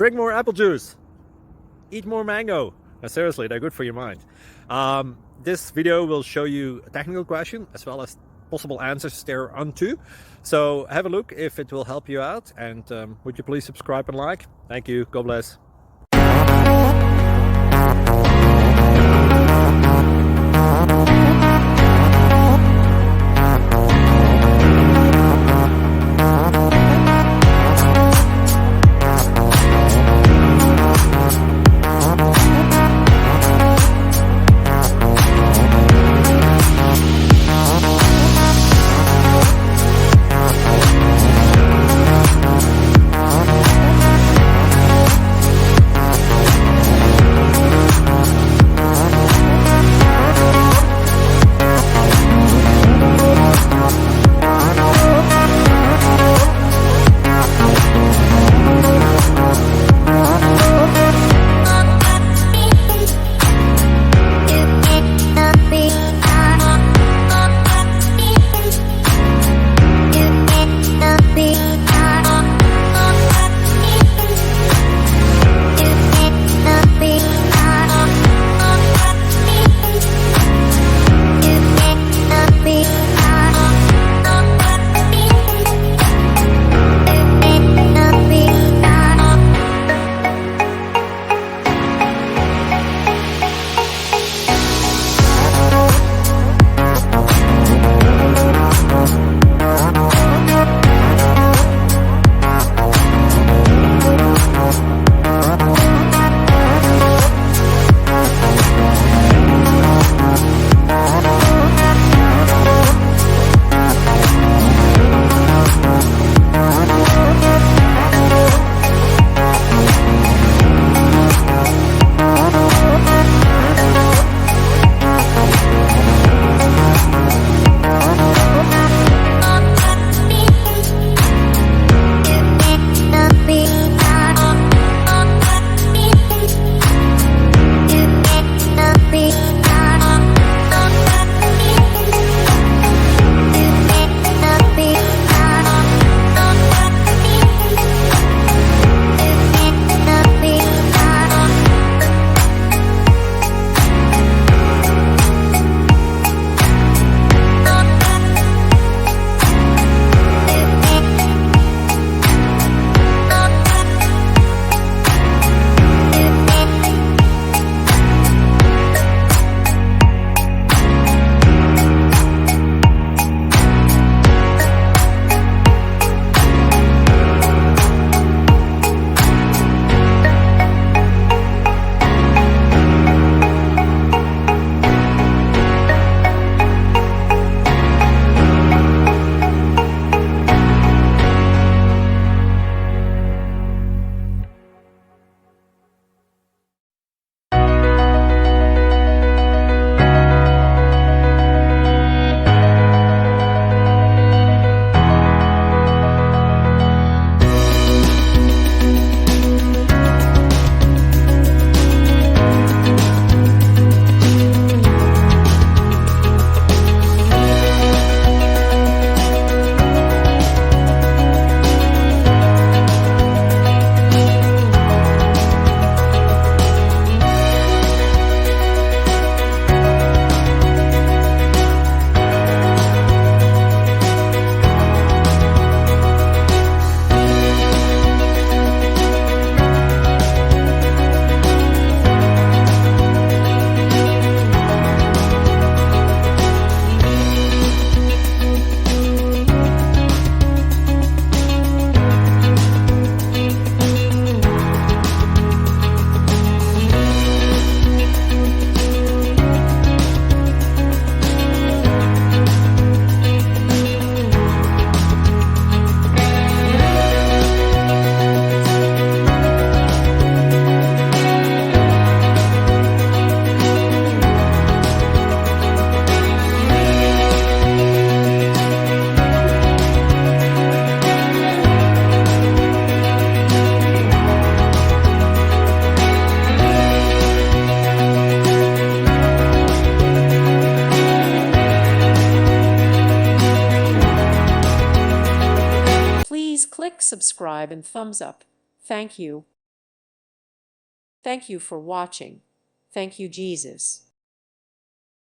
drink more apple juice, eat more mango. No, seriously, they're good for your mind. This video will show you a technical question as well as possible answers thereunto. So have a look if it will help you out, and would you please subscribe and like? Thank you. God bless. Click subscribe and thumbs up. Thank you. Thank you for watching. Thank you, Jesus.